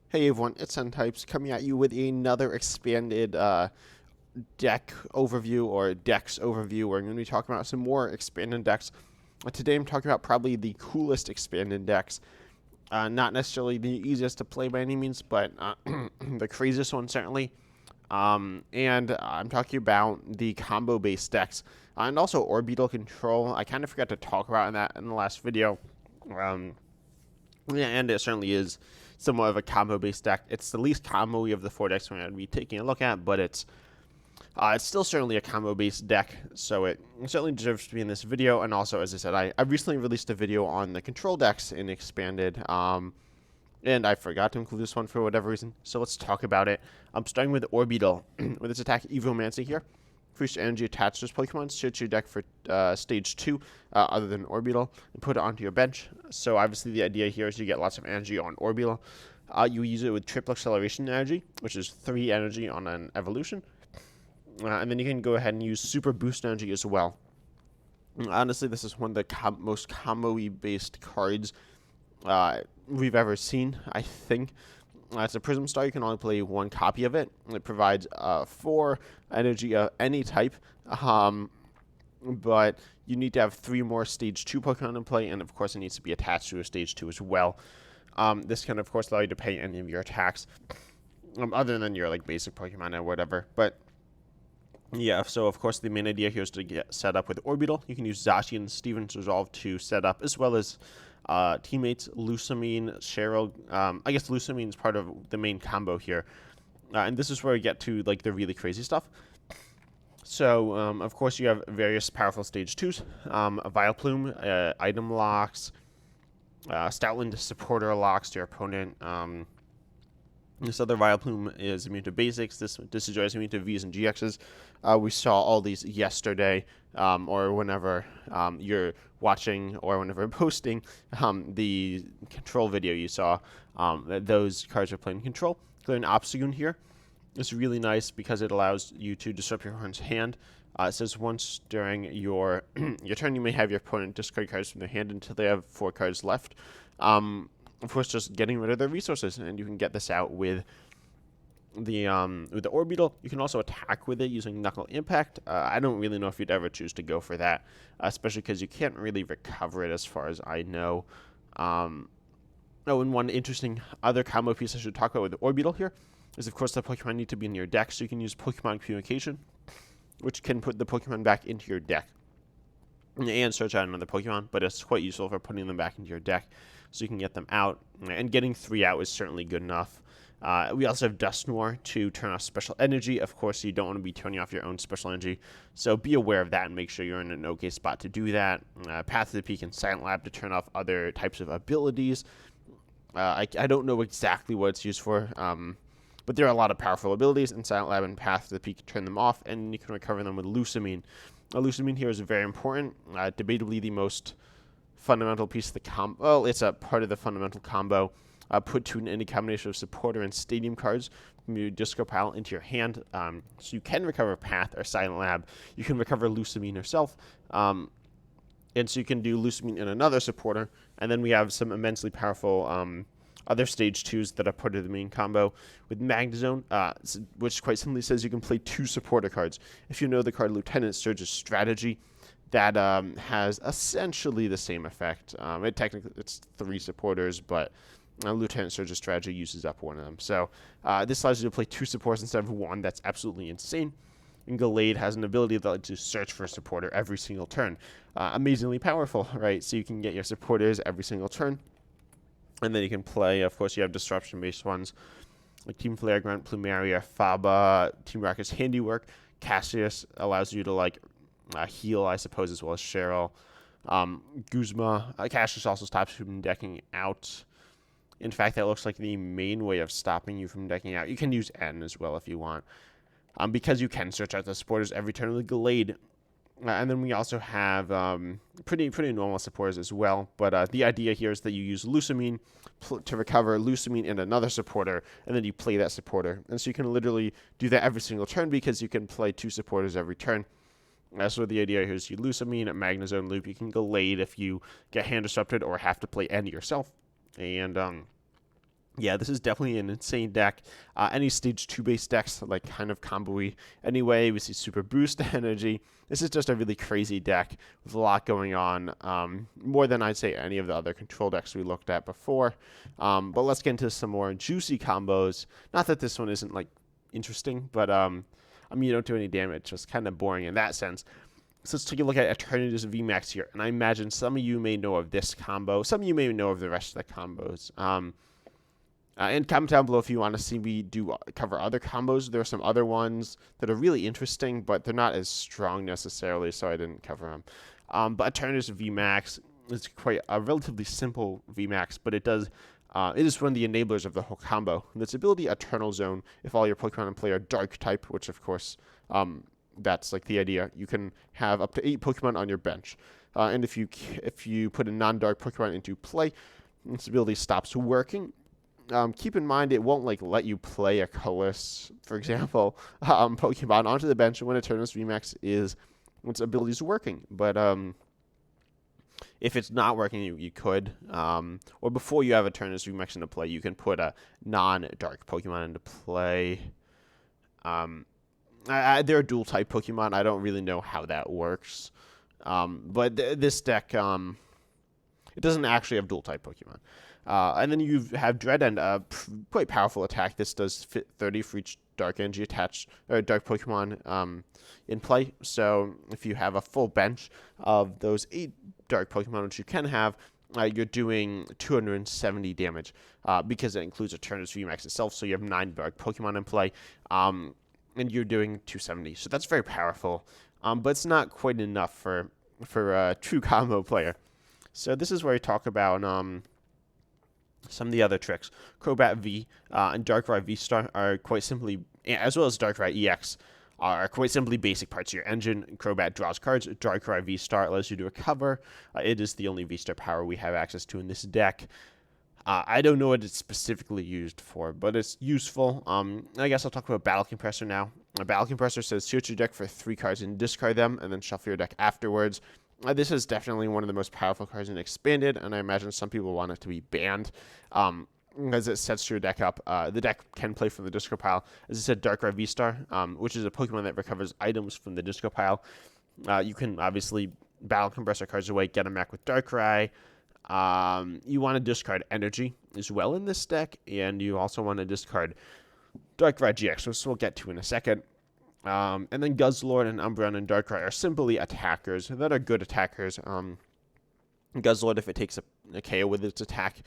Hey everyone, it's N-Types coming at you with another expanded deck overview or decks overview. Where I'm going to be talking about some more expanded decks. Today I'm talking about probably the coolest expanded decks. Not necessarily the easiest to play by any means, but the craziest one certainly. And I'm talking about the combo-based decks and also orbital control. I kind of forgot to talk about in the last video. Um, yeah, and it certainly is somewhat of a combo-based deck. It's the least combo-y of the four decks we're going to be taking a look at, but it's still certainly a combo-based deck, so it certainly deserves to be in this video. And also, as I said, I recently released a video on the control decks in Expanded, and I forgot to include this one for whatever reason, so let's talk about it. I'm starting with Orbital, with its attack Evomancy here. For each energy attached to this Pokemon, search your deck for stage 2, other than Orbital, and put it onto your bench. So obviously the idea here is you get lots of energy on Orbital. You use it with triple acceleration energy, which is 3 energy on an evolution. And then you can go ahead and use super boost energy as well. Honestly, this is one of the most combo-y based cards we've ever seen, I think. It's a Prism Star. You can only play one copy of it. It provides 4 energy of any type, but you need to have 3 more Stage 2 Pokemon in play, and of course it needs to be attached to a Stage 2 as well. This can, of course, allow you to pay any of your attacks, other than your like basic Pokemon or whatever. But yeah, so of course the main idea here is to get set up with Orbital. You can use Zacian and Steven's Resolve to set up, as well as teammates Lusamine, Cheryl. I guess Lusamine is part of the main combo here, and this is where we get to like the really crazy stuff. So of course you have various powerful stage 2s, Vileplume, item locks, Stoutland supporter locks to your opponent. This other Vileplume is immune to basics. This Decidueye is immune to Vs and GXs. We saw all these yesterday, or whenever you're watching, or whenever I'm posting the control video. You saw that those cards are playing control. Clear an Obstagoon here. It's really nice because it allows you to disrupt your opponent's hand. It says once during your your turn, you may have your opponent discard cards from their hand until they have 4 cards left. Of course, just getting rid of their resources, and you can get this out with the Orbital. You can also attack with it using Knuckle Impact. I don't really know if you'd ever choose to go for that, especially because you can't really recover it as far as I know. And one interesting other combo piece I should talk about with the Orbital here is, of course, the Pokemon need to be in your deck, so you can use Pokemon Communication, which can put the Pokemon back into your deck and search out another Pokemon, but it's quite useful for putting them back into your deck so you can get them out. And getting 3 out is certainly good enough. We also have Dusknoir to turn off special energy. Of course, you don't want to be turning off your own special energy, so be aware of that and make sure you're in an okay spot to do that. Path to the Peak and Silent Lab to turn off other types of abilities. I don't know exactly what it's used for, but there are a lot of powerful abilities, and Silent Lab and Path to the Peak turn them off, and you can recover them with Lusamine. Lusamine here is very important, debatably the most fundamental piece of the combo. Well, it's a part of the fundamental combo. Put to any combination of supporter and stadium cards from your disco pile into your hand. So you can recover Path or Silent Lab. You can recover Lusamine herself. And so you can do Lusamine in another supporter. And then we have some immensely powerful other stage 2s that are part of the main combo with Magnezone, which quite simply says you can play 2 supporter cards. If you know the card Lieutenant Surge's Strategy, that has essentially the same effect. It's 3 supporters, but Lieutenant Surge's Strategy uses up one of them. So this allows you to play 2 supports instead of 1. That's absolutely insane. And Gallade has an ability that lets you search for a supporter every single turn. Amazingly powerful, right? So you can get your supporters every single turn. And then you can play, of course, you have disruption-based ones like Team Flare, Grunt, Plumeria, Faba, Team Rocket's Handiwork. Cassius allows you to like heal, I suppose, as well as Cheryl. Guzma. Cassius also stops you from decking out. In fact, that looks like the main way of stopping you from decking out. You can use N as well if you want. Because you can search out the supporters every turn with Gallade. And then we also have pretty normal supporters as well. But the idea here is that you use Lusamine to recover Lusamine in another supporter, and then you play that supporter. And so you can literally do that every single turn because you can play 2 supporters every turn. So the idea here is you Lusamine, Magnezone loop. You can Gallade if you get hand disrupted or have to play N yourself. And Yeah, this is definitely an insane deck. Any stage 2 base decks, like kind of combo-y anyway. We see super boost energy. This is just a really crazy deck with a lot going on, more than I'd say any of the other control decks we looked at before. But let's get into some more juicy combos. Not that this one isn't like interesting, but I mean, you don't do any damage, just kind of boring in that sense. So let's take a look at Eternatus VMAX here, and I imagine some of you may know of this combo. Some of you may know of the rest of the combos. And comment down below if you want to see me cover other combos. There are some other ones that are really interesting, but they're not as strong necessarily, so I didn't cover them. But Eternatus VMAX is quite a relatively simple VMAX, but it is one of the enablers of the whole combo. And its ability, Eternal Zone, if all your Pokemon in play are Dark type, which of course, that's like the idea. You can have up to 8 Pokemon on your bench, and if you put a non-Dark Pokemon into play, its ability stops working. Keep in mind, it won't like let you play a colorless, for example, Pokemon onto the bench when Eternatus VMAX its ability is working. But if it's not working, you could, or before you have Eternatus VMAX into play, you can put a non-Dark Pokemon into play. They're dual type Pokemon. I don't really know how that works, but this deck it doesn't actually have dual type Pokemon. And then you have Dread-End, a quite powerful attack. This does fit 30 for each Dark Energy attached, or Dark Pokemon in play. So if you have a full bench of those 8 Dark Pokemon, which you can have, you're doing 270 damage because it includes Eternatus VMAX itself. So you have 9 Dark Pokemon in play, and you're doing 270. So that's very powerful, but it's not quite enough for a true combo player. So this is where I talk about some of the other tricks. Crobat V and Darkrai V-Star are quite simply, as well as Darkrai EX, are quite simply basic parts of your engine. Crobat draws cards. Darkrai V-Star allows you to recover. It is the only V-Star power we have access to in this deck. I don't know what it's specifically used for, but it's useful. I guess I'll talk about Battle Compressor now. A Battle Compressor says search your deck for 3 cards and discard them, and then shuffle your deck afterwards. This is definitely one of the most powerful cards in Expanded, and I imagine some people want it to be banned, as it sets your deck up. The deck can play from the discard pile. As I said, Darkrai V-Star, which is a Pokemon that recovers items from the discard pile. You can obviously Battle Compressor cards away, get them back with Darkrai. You want to discard Energy as well in this deck, and you also want to discard Darkrai GX, which we'll get to in a second. And then Guzzlord and Umbreon and Darkrai are simply attackers that are good attackers. Guzzlord, if it takes a KO with its attack,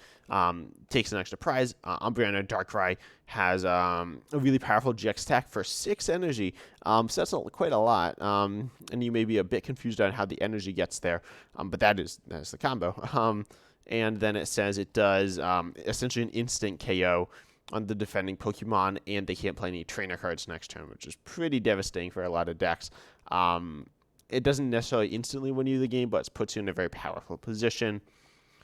takes an extra prize. Umbreon and Darkrai has a really powerful GX attack for 6 energy. So that's quite a lot. And you may be a bit confused on how the energy gets there, but that is the combo. And then it says it does essentially an instant KO on the defending Pokemon, and they can't play any trainer cards next turn, which is pretty devastating for a lot of decks. It doesn't necessarily instantly win you the game, but it puts you in a very powerful position.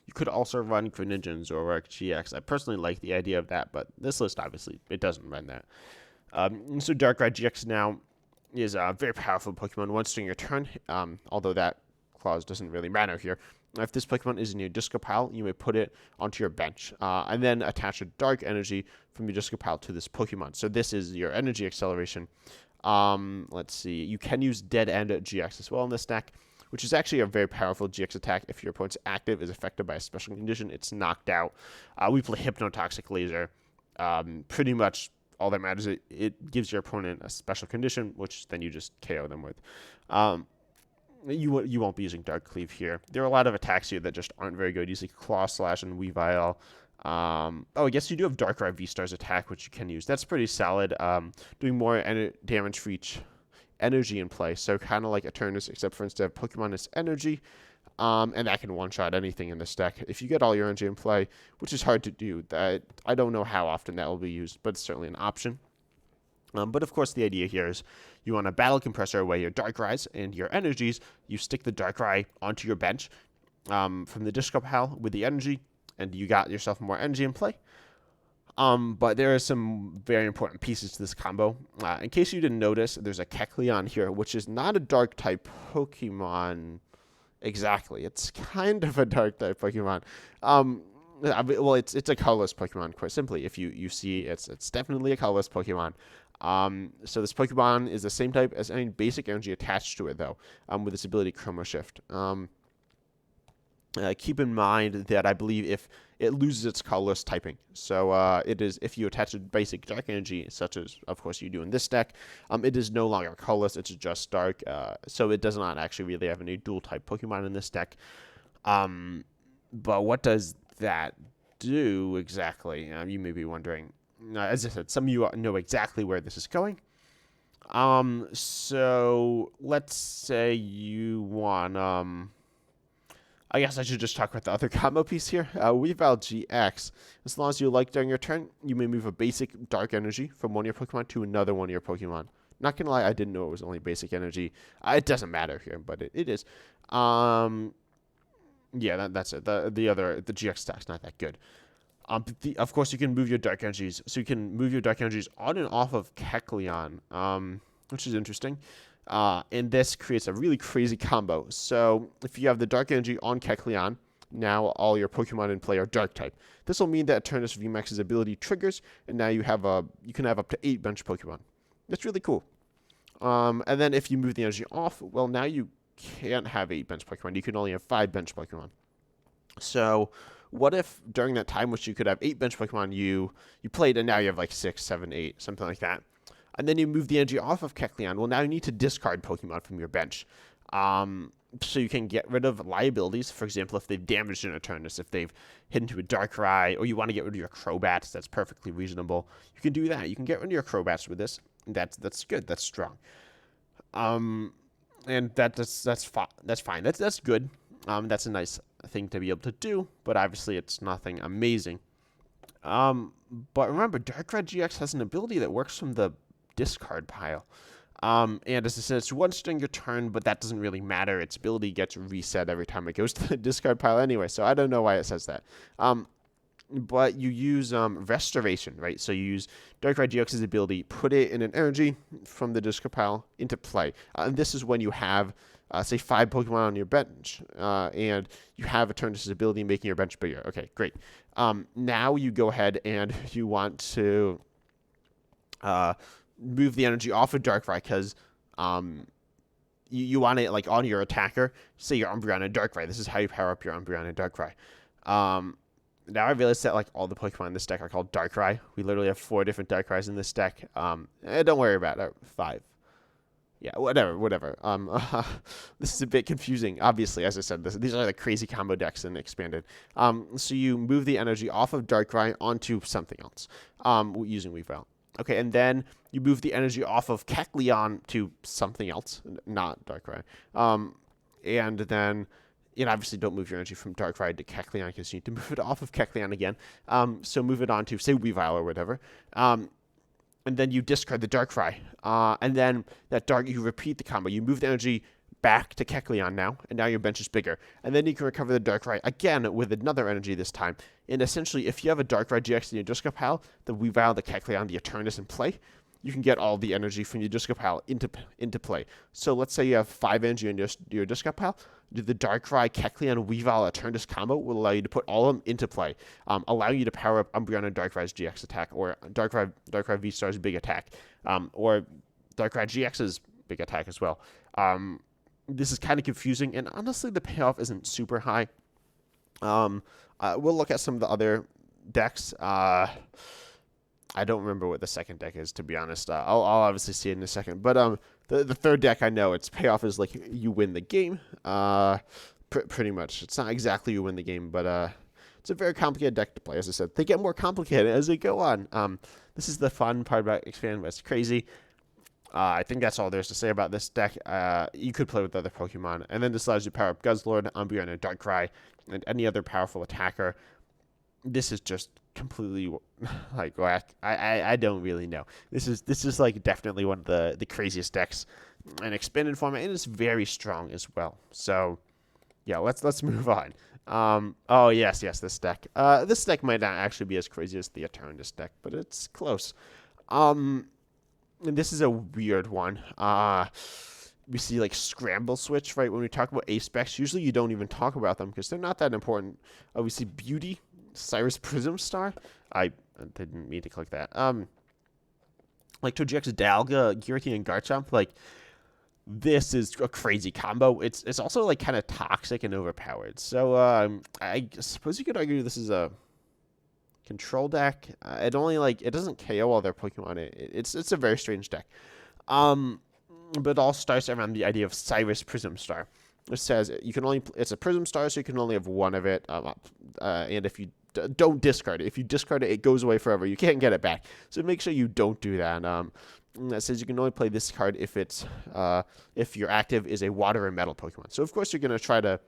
You could also run Greninja and Zoroark GX. I personally like the idea of that, but this list, obviously, it doesn't run that. So Darkrai GX now is a very powerful Pokemon once during your turn, although that clause doesn't really matter here. If this Pokemon is in your discard pile, you may put it onto your bench and then attach a Dark Energy from your discard pile to this Pokemon. So this is your energy acceleration. Let's see. You can use Dead-End GX as well in this deck, which is actually a very powerful GX attack. If your opponent's active is affected by a special condition, it's knocked out. We play Hypnotoxic Laser. Pretty much all that matters is it gives your opponent a special condition, which then you just KO them with. You won't be using Dark Cleave here. There are a lot of attacks here that just aren't very good, using Claw Slash and Weavile. I guess you do have Darkrai V-Star's attack, which you can use. That's pretty solid, doing more damage for each energy in play. So kind of like Eternatus, except for instead of Pokemon, it's energy. And that can one-shot anything in this deck. If you get all your energy in play, which is hard to do, I don't know how often that will be used, but it's certainly an option. But of course, the idea here is you want to Battle Compressor away your Darkrai's and your energies. You stick the Darkrai onto your bench from the discard pile with the energy, and you got yourself more energy in play. But there are some very important pieces to this combo. In case you didn't notice, there's a Kecleon here, which is not a Dark-type Pokemon exactly. It's kind of a Dark-type Pokemon. Well, it's a colorless Pokemon, quite simply. If you see, it's definitely a colorless Pokemon. So this Pokemon is the same type as any basic energy attached to it, though, with its ability Chromo Shift. Keep in mind that I believe if it loses its colorless typing, so it is if you attach a basic dark energy, such as of course you do in this deck, it is no longer colorless. It's just dark, so it does not actually really have any dual type Pokemon in this deck. But what does that do exactly? You may be wondering. As I said, some of you know exactly where this is going. So let's say you want I guess I should just talk about the other combo piece here. Weavile GX. As long as you like during your turn, you may move a basic dark energy from one of your Pokemon to another one of your Pokemon. Not gonna lie, I didn't know it was only basic energy. It doesn't matter here, but it is. Yeah, that's it. The GX stack's not that good. Of course, you can move your dark energies. So you can move your dark energies on and off of Kecleon, which is interesting. And this creates a really crazy combo. So if you have the dark energy on Kecleon, now all your Pokemon in play are dark type. This will mean that Eternus VMAX's ability triggers, and now you can have up to 8 bench Pokemon. That's really cool. And then if you move the energy off, well, now you can't have 8 bench Pokemon. You can only have 5 bench Pokemon. So what if during that time, which you could have 8 bench Pokemon, you played and now you have like 6, 7, 8, something like that. And then you move the energy off of Kecleon. Well, now you need to discard Pokemon from your bench. So you can get rid of liabilities. For example, if they've damaged an Eternus, if they've hit into a Darkrai, or you want to get rid of your Crobats, that's perfectly reasonable. You can do that. You can get rid of your Crobats with this. That's good. That's strong. And that's fine. That's good. That's a nice thing to be able to do, but obviously it's nothing amazing. But remember, Darkrai GX has an ability that works from the discard pile. And as I said, it's once during your turn, but that doesn't really matter. Its ability gets reset every time it goes to the discard pile anyway, so I don't know why it says that. But you use Restoration, right? So you use Darkrai GX's ability, put it in an energy from the discard pile into play. And this is when you have, say, 5 Pokemon on your bench, and you have Eternus' ability making your bench bigger. Okay, great. Now you go ahead and you want to move the energy off of Darkrai because you want it like on your attacker. Say your Umbreon and Darkrai. This is how you power up your Umbreon and Darkrai. Now I realized that like all the Pokemon in this deck are called Darkrai. We literally have 4 different Darkrai's in this deck. Don't worry about it. 5. Yeah, whatever. This is a bit confusing. Obviously, as I said, these are the crazy combo decks and expanded. So you move the energy off of Darkrai onto something else, using Weavile. Okay, and then you move the energy off of Kecleon to something else, not Darkrai. And then, obviously don't move your energy from Darkrai to Kecleon because you need to move it off of Kecleon again. So move it on to, say, Weavile or whatever. And then you discard the Darkrai. And then you repeat the combo. You move the energy back to Kecleon now, and now your bench is bigger. And then you can recover the Darkrai again with another energy this time. And essentially, if you have a Darkrai GX in your discard pile, the Weavile, the Kecleon, the Eternus in play, you can get all the energy from your discard pile into play. So let's say you have 5 energy in your discard pile. The Darkrai, Kecleon, Weavile, Eternus combo will allow you to put all of them into play, allowing you to power up Umbreon and Darkrai's GX attack, or Darkrai V-Star's big attack, or Darkrai GX's big attack as well. This is kind of confusing, and honestly, the payoff isn't super high. We'll look at some of the other decks. I don't remember what the second deck is, to be honest. I'll obviously see it in a second. But the third deck, I know its payoff is like you win the game. Pretty much. It's not exactly you win the game, but it's a very complicated deck to play. As I said, they get more complicated as they go on. This is the fun part about expanding, but it's crazy. I think that's all there's to say about this deck. You could play with other Pokemon, and then this allows you to power up Guzzlord, Umbreon, and Darkrai, and any other powerful attacker. This is just completely like I don't really know. This is like definitely one of the craziest decks in expanded format, and it's very strong as well. So yeah, let's move on. Oh yes, this deck. This deck might not actually be as crazy as the Eternus deck, but it's close. And this is a weird one. We see like Scramble Switch, right? When we talk about A specs, usually you don't even talk about them because they're not that important. We see Beauty. Cyrus Prism Star. I didn't mean to click that. Like to GX Dialga, Giratina, and Garchomp, like this is a crazy combo. It's also like kind of toxic and overpowered. So I suppose you could argue this is a control deck. It doesn't KO all their Pokemon. It's a very strange deck. But it all starts around the idea of Cyrus Prism Star. It says it's a Prism Star, so you can only have one of it. And if you don't discard it, if you discard it, it goes away forever. You can't get it back. So make sure you don't do that. That says you can only play this card if your active is a water or metal Pokemon. So of course you're gonna try to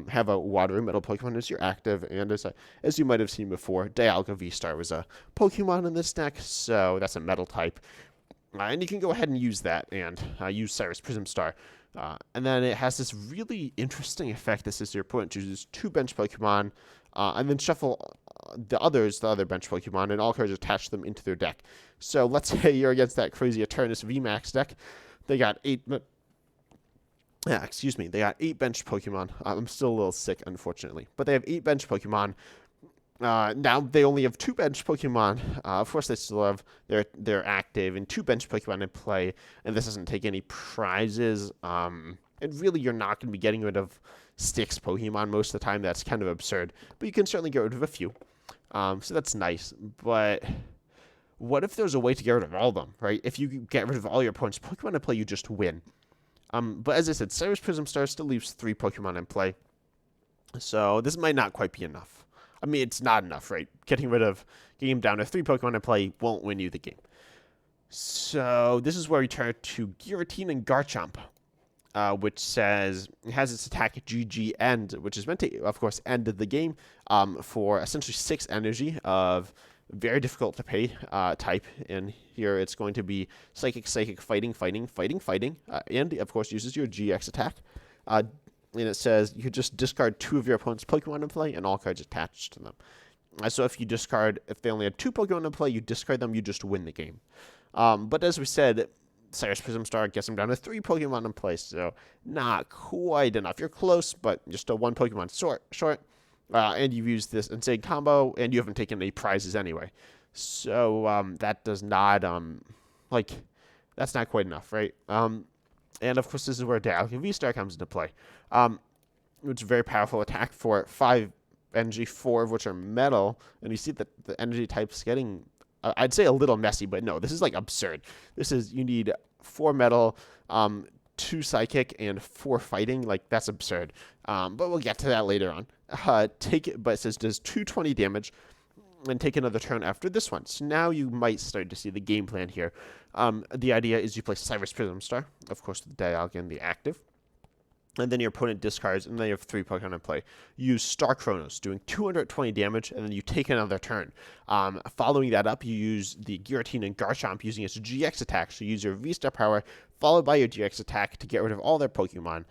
have a water and metal Pokemon as your active, and as you might have seen before, Dialga V-Star was a Pokemon in this deck, so that's a metal type. And you can go ahead and use that and use Cyrus Prism Star. And then it has this really interesting effect. This is your opponent chooses 2 bench Pokemon, and then shuffle the other bench Pokemon, and all cards attach them into their deck. So let's say you're against that crazy Eternus VMAX deck. They got 8... they got 8 bench Pokemon. I'm still a little sick, unfortunately. But they have 8 bench Pokemon. Now they only have 2 bench Pokemon. Of course, they still have their active and 2 bench Pokemon in play, and this doesn't take any prizes. And really, you're not going to be getting rid of 6 Pokemon most of the time. That's kind of absurd, but you can certainly get rid of a few. So that's nice. But what if there's a way to get rid of all of them, right? If you get rid of all your opponent's Pokemon in play, you just win. But as I said, Cyrus Prism Star still leaves 3 Pokemon in play. So this might not quite be enough. I mean, it's not enough, right? Getting him down to 3 Pokemon in play won't win you the game. So this is where we turn to Giratina and Garchomp, which says it has its attack GG end, which is meant to, of course, end the game for essentially 6 energy of very difficult to pay type. And here it's going to be Psychic, Fighting, and of course uses your GX attack. And it says you just discard 2 of your opponent's Pokemon in play and all cards attached to them. So if they only had 2 Pokemon in play, you discard them, you just win the game. But as we said, Cyrus Prism Star gets them down to 3 Pokemon in play, so not quite enough. You're close, but just a 1 Pokemon short. And you've used this insane combo, and you haven't taken any prizes anyway. So that does not, that's not quite enough, right? And of course, this is where Dialga V-Star comes into play, which is a very powerful attack for 5 energy, 4 of which are metal. And you see that the energy type's getting, I'd say a little messy, but no, this is like absurd. You need 4 metal, 2 psychic, and 4 fighting. Like, that's absurd. But we'll get to that later on. But it says does 220 damage and take another turn after this one. So now you might start to see the game plan here. The idea is you play Cyrus Prism Star, of course, with Dialga and the active. And then your opponent discards, and then you have 3 Pokemon in play. You use Star Chronos, doing 220 damage, and then you take another turn. Following that up, you use the Giratina and Garchomp using its GX attack. So you use your V-Star power, followed by your GX attack to get rid of all their Pokemon.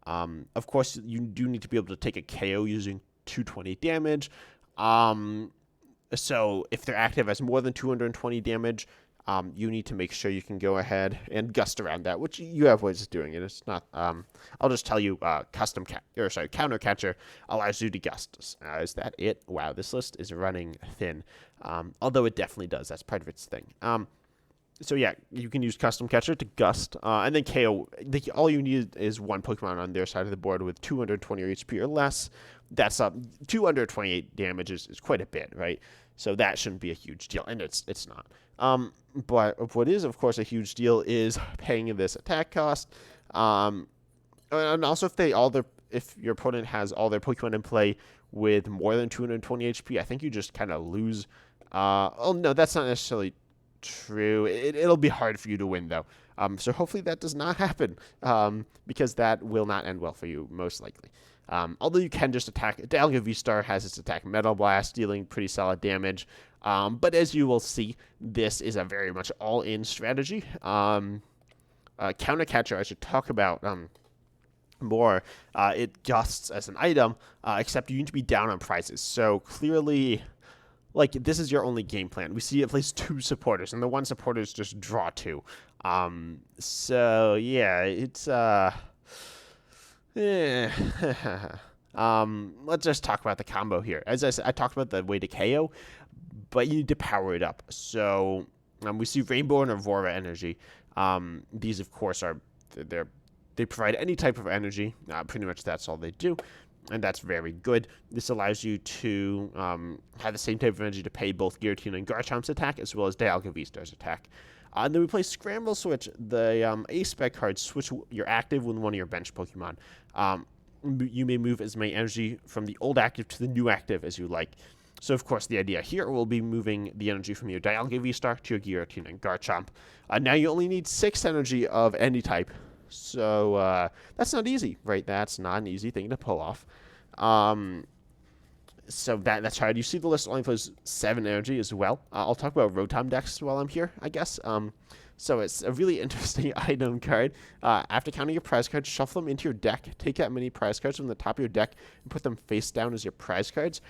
Of course, you do need to be able to take a KO using 220 damage. So if their active has more than 220 damage, you need to make sure you can go ahead and gust around that, which you have ways of doing it. It's not, I'll just tell you, Counter Catcher allows you to gust. Is that it? Wow, this list is running thin. Although it definitely does. That's part of its thing. So yeah, you can use Custom Catcher to gust, and then KO. All you need is 1 Pokemon on their side of the board with 220 HP or less. That's 228 damage is quite a bit, right? So that shouldn't be a huge deal, and it's not. But what is, of course, a huge deal is paying this attack cost. And also if your opponent has all their Pokemon in play with more than 220 HP, I think you just kind of lose. Oh no, that's not necessarily true. It'll be hard for you to win though. So hopefully that does not happen, because that will not end well for you, most likely. Although you can just attack. Dialga V-Star has its attack Metal Blast, dealing pretty solid damage. But as you will see, this is a very much all-in strategy. Counter Catcher, I should talk about more. It gusts as an item, except you need to be down on prizes. So clearly, like, this is your only game plan. We see it plays 2 supporters, and the 1 supporters just draw 2. So yeah, it's Let's just talk about the combo here. As I said, I talked about the way to KO, but you need to power it up. So we see Rainbow and Aurora energy. These, of course, they provide any type of energy. Pretty much that's all they do, and that's very good. This allows you to have the same type of energy to pay both Giratina and Garchomp's attack, as well as Dialga V-Star's attack. And then we play Scramble Switch. The A-Spec cards switch your active with one of your bench Pokemon. You may move as many energy from the old active to the new active as you like. So, of course, the idea here will be moving the energy from your Dialga V-Star to your Giratina and Garchomp. Now you only need 6 energy of any type. So, that's not easy, right? That's not an easy thing to pull off. So that's hard. You see the list only plays 7 energy as well. I'll talk about Rotom decks while I'm here, I guess. So it's a really interesting item card. After counting your prize cards, shuffle them into your deck. Take that many prize cards from the top of your deck and put them face down as your prize cards.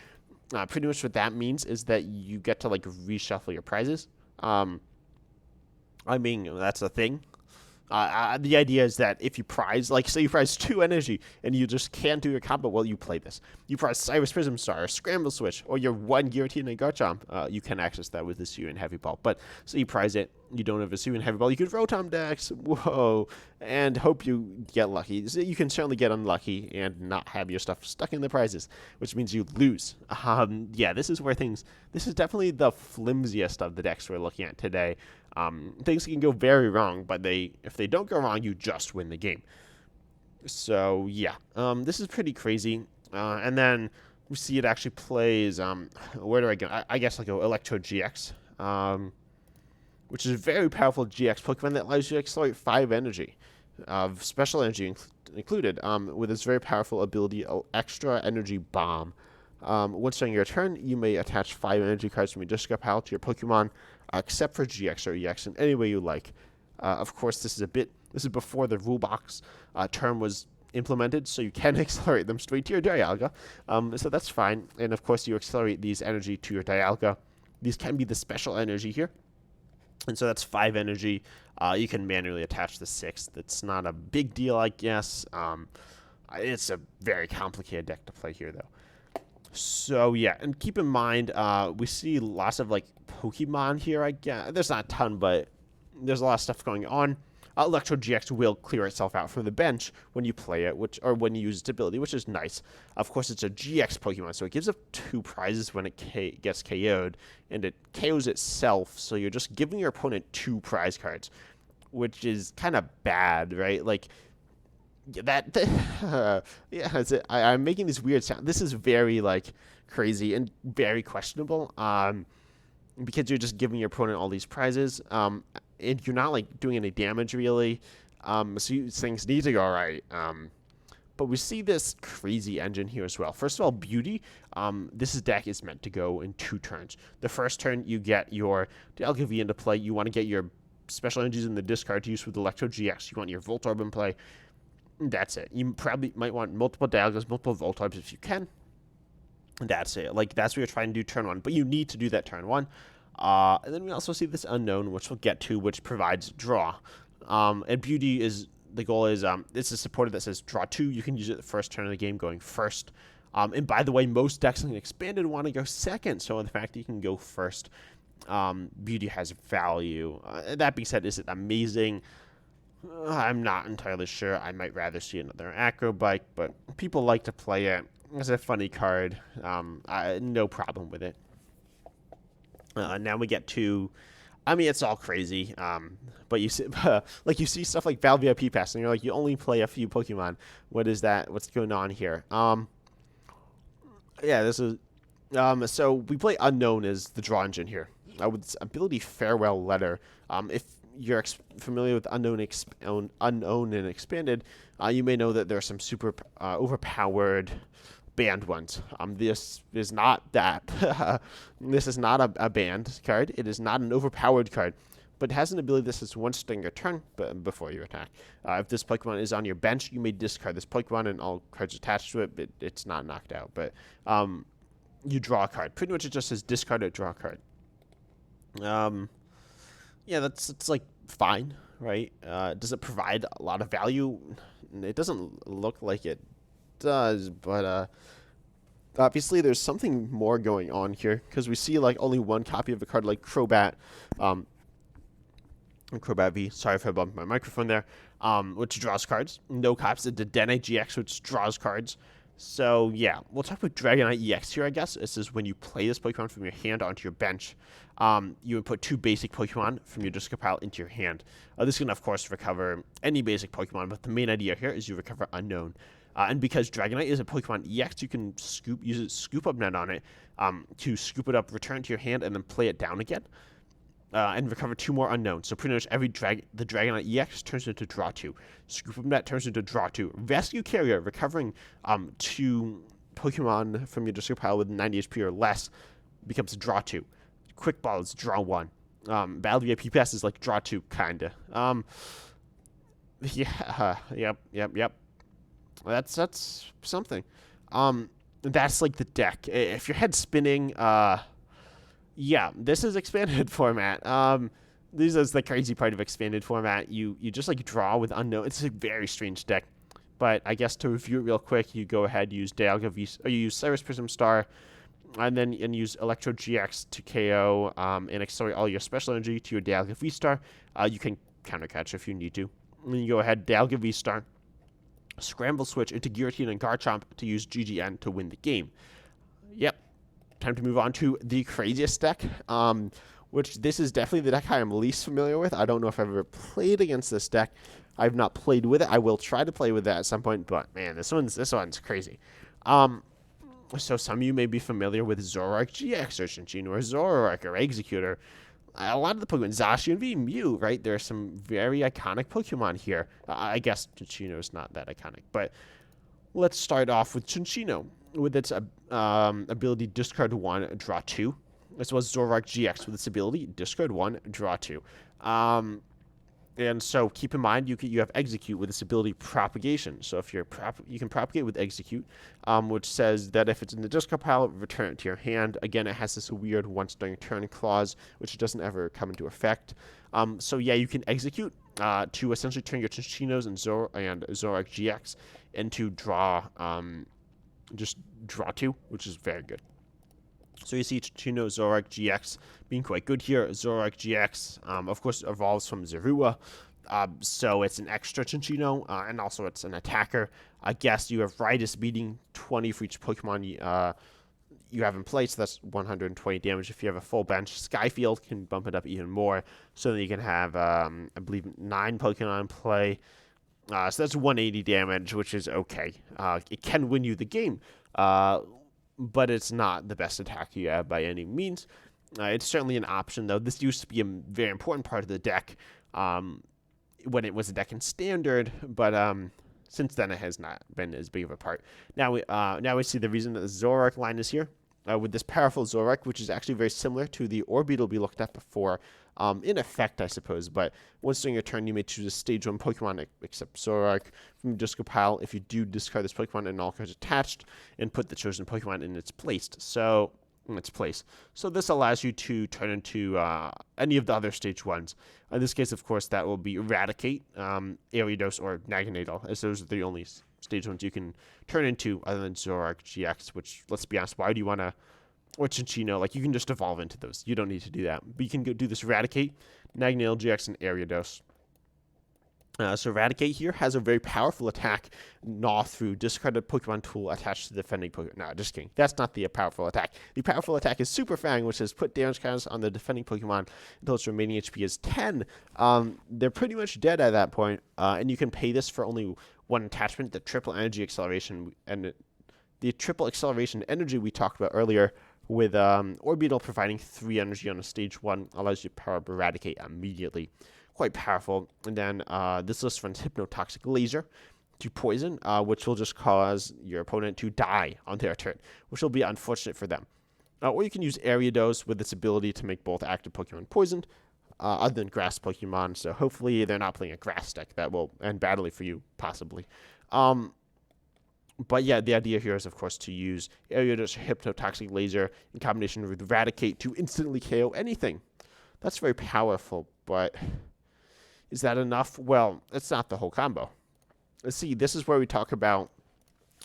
Pretty much what that means is that you get to, like, reshuffle your prizes. I mean, that's a thing. The idea is that if you prize, like, say you prize 2 energy and you just can't do your combo, well, you play this. You prize Cyrus Prism Star, or Scramble Switch, or your 1 Giratina and Garchomp. You can access that with the Hisuian Heavy Ball. But so you prize it, you don't have a Hisuian Heavy Ball, you could Rotom decks, whoa, and hope you get lucky. So you can certainly get unlucky and not have your stuff stuck in the prizes, which means you lose. Yeah, this is definitely the flimsiest of the decks we're looking at today. Things can go very wrong, but if they don't go wrong, you just win the game. So, yeah, this is pretty crazy. And then we see it actually plays, where do I go? I guess I'll go Electro GX, which is a very powerful GX Pokemon that allows you to accelerate 5 energy, of special energy included, with its very powerful ability, Extra Energy Bomb. Once during your turn, you may attach 5 energy cards from your discard pile to your Pokemon, except for GX or EX in any way you like. Of course, this is before the rule box term was implemented, so you can accelerate them straight to your Dialga. So that's fine. And of course, you accelerate these energy to your Dialga. These can be the special energy here. And so that's 5 energy. You can manually attach the 6th. It's not a big deal, I guess. It's a very complicated deck to play here, though. So, yeah, and keep in mind, we see lots of, like, Pokemon here, I guess. There's not a ton, but there's a lot of stuff going on. Electro GX will clear itself out from the bench when you play it, or when you use its ability, which is nice. Of course, it's a GX Pokemon, so it gives up 2 prizes when it gets KO'd, and it KOs itself, so you're just giving your opponent 2 prize cards, which is kind of bad, right? Like, yeah, I'm making this weird sound. This is very, like, crazy and very questionable, because you're just giving your opponent all these prizes, and you're not, like, doing any damage, really, so things need to go right, but we see this crazy engine here as well. First of all, Beauty. This deck is meant to go in 2 turns. The first turn, you get your Dialga V into play. You want to get your special energies in the discard to use with Electro GX. You want your Voltorb in play. That's it. You probably might want multiple Dialgas, multiple Voltorbs if you can. That's it. Like, that's what you're trying to do turn 1. But you need to do that turn 1. And then we also see this Unknown, which we'll get to, which provides draw. And Beauty is, the goal is, it's a supporter that says draw 2. You can use it the first turn of the game going first. And by the way, most decks in Expanded want to go second. So the fact that you can go first, Beauty has value. That being said, is it amazing? I'm not entirely sure. I might rather see another Acrobike, but people like to play it. It's a funny card. No problem with it. Now we get to, I mean, it's all crazy. But you see, like, you see stuff like Val VIP Pass, and you're like, you only play a few Pokemon. What is that? What's going on here? Yeah, this is. So we play Unknown as the draw engine here. With its ability Farewell Letter. If you're familiar with Unknown and Expanded, you may know that there are some super overpowered banned ones. This is not that. This is not a banned card. It is not an overpowered card, but it has an ability that says once during your turn before you attack. If this Pokemon is on your bench, you may discard this Pokemon and all cards attached to it, but it's not knocked out. But you draw a card. Pretty much it just says discard it, draw a card. Yeah, it's like fine, right? Does it provide a lot of value? It doesn't look like it does, but obviously there's something more going on here, because we see like only one copy of a card like Crobat, Crobat V, sorry if I bumped my microphone there, which draws cards. No copies of Dedenne GX, which draws cards. So yeah, we'll talk about Dragonite EX here, I guess. This is when you play this Pokemon from your hand onto your bench. You would put 2 basic Pokemon from your discard pile into your hand. This can, of course, recover any basic Pokemon, but the main idea here is you recover Unknown. And because Dragonite is a Pokemon EX, you can use its Scoop Up Net on it to scoop it up, return it to your hand, and then play it down again. And recover 2 more unknowns. So pretty much every the Dragonite EX turns into Draw 2. Scoop Up Net turns into Draw 2. Rescue Carrier, recovering 2 Pokemon from your discard pile with 90 HP or less, becomes Draw 2. Quick Ball is Draw 1. Battle VIP Pass is like Draw 2, kinda. Yep. That's something. That's like the deck. If your head's spinning, yeah, this is expanded format. This is the crazy part of expanded format. You just like draw with unknown. It's a very strange deck. But I guess to review it real quick, you go ahead, use Dialga V, or you use Cyrus Prism Star, and then use Electro GX to KO and accelerate all your special energy to your Dialga V Star. You can counter catch if you need to. And then you go ahead, Dialga V Star, Scramble Switch into Giratina and Garchomp to use GGN to win the game. Yep. Time to move on to the craziest deck, which this is definitely the deck I am least familiar with. I don't know if I've ever played against this deck. I've not played with it. I will try to play with that at some point, but man, this one's crazy. So some of you may be familiar with Zoroark GX or Cinccino or Zoroark or Executor. A lot of the Pokemon, Zacian V, Mew, right? There are some very iconic Pokemon here. I guess Cinccino is not that iconic, but let's start off with Cinccino with its ability discard 1, draw 2, as well as Zoroark GX with its ability discard 1, draw 2. And so keep in mind you have Execute with its ability Propagation. So if you can propagate with Execute, which says that if it's in the discard pile, return it to your hand. Again, it has this weird once during turn clause, which doesn't ever come into effect. So yeah, you can Execute to essentially turn your Cinccino's and Zoroark GX into draw. Just draw 2, which is very good. So you see Cinccino, Zoroark GX being quite good here. Zoroark GX, of course, evolves from Zorua. So it's an extra Cinccino, and also it's an attacker. I guess you have Ridus beating 20 for each Pokemon you have in play, so that's 120 damage. If you have a full bench, Skyfield can bump it up even more. So then you can have, I believe, 9 Pokemon in play. So that's 180 damage, which is okay. It can win you the game, but it's not the best attack you have by any means. It's certainly an option, though. This used to be a very important part of the deck when it was a deck in Standard, but since then it has not been as big of a part. Now we see the reason that the Zoroark line is here. With this powerful Zoroark, which is actually very similar to the Orbeetle we looked at before, in effect, I suppose. But once during your turn, you may choose a Stage 1 Pokemon, except Zoroark, from your discard pile. If you do discard this Pokemon and all cards attached, and put the chosen Pokemon in its place. So this allows you to turn into any of the other Stage 1s. In this case, of course, that will be Eradicate, Ariados, or Naganadel, as those are the only Stage 1s you can turn into other than Zoroark GX, which, let's be honest, why do you want to, or Cinccino, like, you can just evolve into those. You don't need to do that. But you can go do this Eradicate, Naganadel GX, and Ariados. So Eradicate here has a very powerful attack, gnaw through discarded Pokemon tool attached to the defending Pokemon. No, just kidding. That's not the powerful attack. The powerful attack is Super Fang, which says put damage counters on the defending Pokemon until its remaining HP is 10. They're pretty much dead at that point, and you can pay this for only 1 attachment, the triple energy acceleration, and the triple acceleration energy we talked about earlier with Orbeetle providing 3 energy on a Stage 1 allows you to power up Eradicate immediately. Quite powerful. And then this list runs Hypnotoxic Laser to poison, which will just cause your opponent to die on their turn, which will be unfortunate for them. Or you can use Ariados with its ability to make both active Pokemon poisoned, other than grass Pokemon. So hopefully they're not playing a grass deck that will end badly for you, possibly. But yeah, the idea here is, of course, to use Ariados or Hypnotoxic Laser in combination with Eradicate to instantly KO anything. That's very powerful, but is that enough? Well, it's not the whole combo. Let's see, this is where we talk about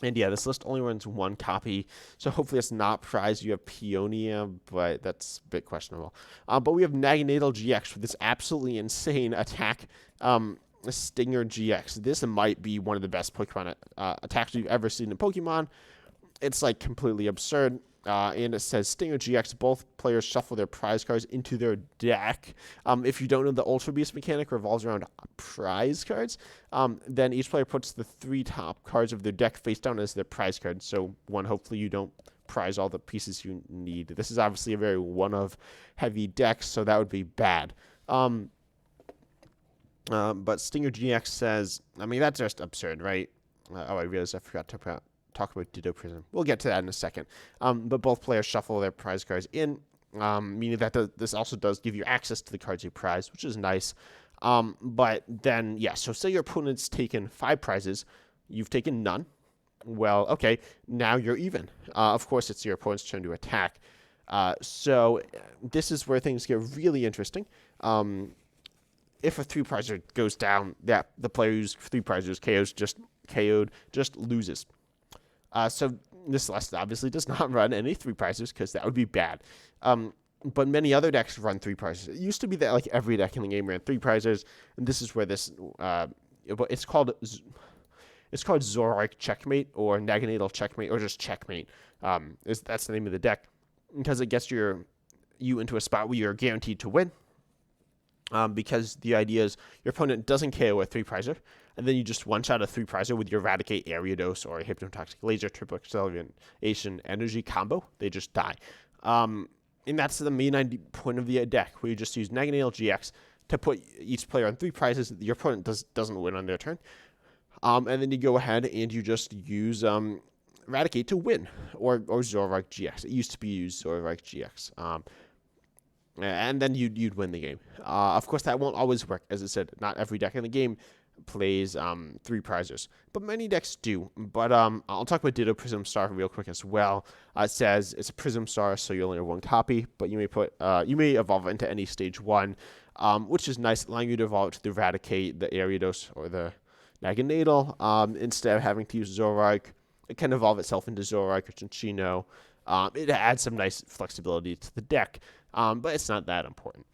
And yeah, this list only runs one copy, so hopefully it's not prized. You have Peonia, but that's a bit questionable. But we have Naganadel GX with this absolutely insane attack, Stinger GX. This might be one of the best Pokemon attacks you've ever seen in Pokemon. It's like completely absurd. And it says Stinger GX, both players shuffle their prize cards into their deck. If you don't know, the Ultra Beast mechanic revolves around prize cards. Then each player puts the 3 top cards of their deck face down as their prize card. So, one, hopefully you don't prize all the pieces you need. This is obviously a very one-of heavy deck, so that would be bad. But Stinger GX says, I mean, that's just absurd, right? I realized I forgot to talk about Ditto Prism. We'll get to that in a second. But both players shuffle their prize cards in, meaning that this also does give you access to the cards you prize, which is nice. But then, yeah, so say your opponent's taken 5 prizes, you've taken none. Well, okay, now you're even. Of course, it's your opponent's turn to attack. So this is where things get really interesting. If a 3-prizer goes down, the player who's 3 prizers KO'd just loses. So this list obviously does not run any 3-prizers because that would be bad. But many other decks run 3-prizers. It used to be that like every deck in the game ran 3-prizers, and this is where this it's called Zoroark Checkmate or Naganadel Checkmate or just Checkmate. That's the name of the deck because it gets you into a spot where you're guaranteed to win. Because the idea is your opponent doesn't KO a 3-prizer, and then you just one-shot a 3-prizer with your Eradicate, Ariados, or Hypnotoxic Laser, Triple Acceleration Energy combo. They just die. And that's the main point of the deck, where you just use Naganadel GX to put each player on 3 prizes. Your opponent doesn't win on their turn. And then you go ahead and you just use Eradicate to win, or Zoroark GX. It used to be used Zoroark GX. And then you'd win the game. Of course, that won't always work. As I said, not every deck in the game plays 3-prizers, but many decks do. But I'll talk about Ditto Prism Star real quick as well. It says it's a Prism Star, so you only have 1 copy, but you may evolve it into any stage 1, which is nice, allowing you to evolve it to the Eradicate, the Ariados, or the Naganadel. Instead of having to use Zoroark, it can evolve itself into Zoroark or Cinccino. It adds some nice flexibility to the deck. But it's not that important.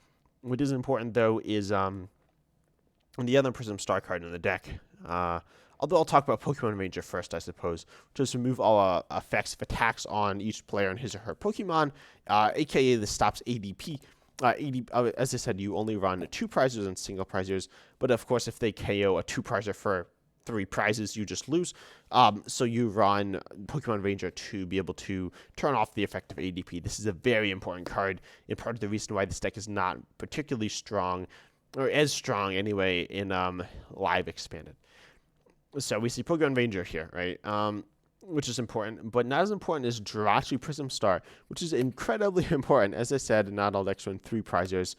What is important, though, is the other Prism Star card in the deck. Although I'll talk about Pokemon Ranger first, I suppose, which is remove all effects of attacks on each player and his or her Pokemon, a.k.a. this stops ADP. As I said, you only run 2 prizes and single prizers, but of course, if they KO a 2-prizer for 3 prizes, you just lose. So you run Pokemon Ranger to be able to turn off the effect of ADP. This is a very important card, and part of the reason why this deck is not particularly strong, or as strong anyway, in Live Expanded. So we see Pokemon Ranger here, right? Which is important, but not as important as Jirachi Prism Star, which is incredibly important. As I said, not all decks run 3-prizers.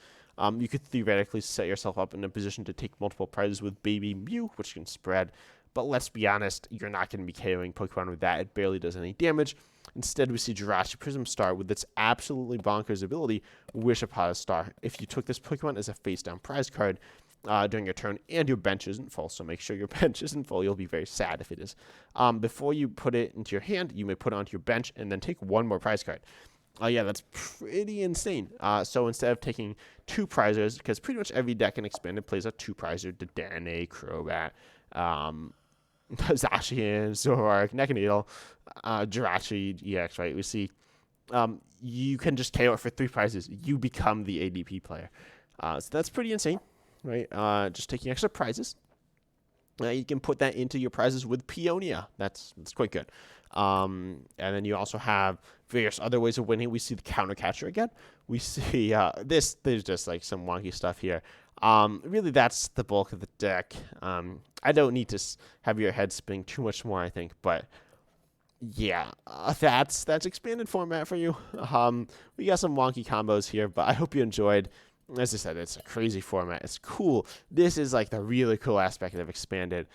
You could theoretically set yourself up in a position to take multiple prizes with Baby Mew, which can spread. But let's be honest, you're not going to be KOing Pokemon with that. It barely does any damage. Instead, we see Jirachi Prism Star with its absolutely bonkers ability, Wish Upon a Star. If you took this Pokemon as a face-down prize card during your turn and your bench isn't full, so make sure your bench isn't full. You'll be very sad if it is. Before you put it into your hand, you may put it onto your bench and then take 1 more prize card. Yeah, that's pretty insane. So instead of taking 2 prizers, because pretty much every deck in Expanded plays a 2-prizer, Dedenne, Crobat, Zacian, Zoroark, Naganadel, Jirachi EX, right? We see you can just KO it for 3 prizes. You become the ADP player. So that's pretty insane, right? Just taking extra prizes. You can put that into your prizes with Peonia. That's quite good. And then you also have various other ways of winning. We see the counter catcher again. We see there's just like some wonky stuff here. Really, that's the bulk of the deck. I don't need to have your head spinning too much more, I think, but yeah, that's expanded format for you. We got some wonky combos here, but I hope you enjoyed. As I said, it's a crazy format. It's cool. This is like the really cool aspect of Expanded.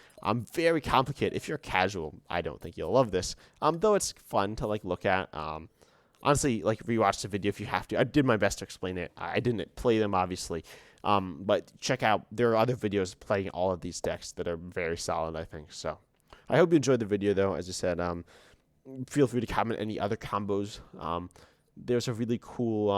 Very complicated. If you're casual, I don't think you'll love this. Though it's fun to like look at. Honestly, like rewatch the video if you have to. I did my best to explain it. I didn't play them obviously. But check out, there are other videos playing all of these decks that are very solid, I think. So I hope you enjoyed the video, though. As I said, feel free to comment any other combos. There's a really cool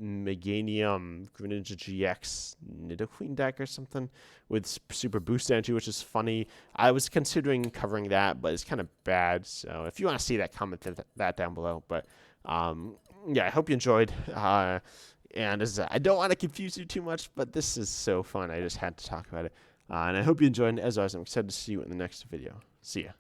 Meganium Greninja GX Nidoqueen deck or something with super boost energy, which is funny. I was considering covering that, but it's kind of bad. So if you want to see that, comment that down below. But yeah, I hope you enjoyed. And as I don't want to confuse you too much, but this is so fun. I just had to talk about it. And I hope you enjoyed. As always, I'm excited to see you in the next video. See ya.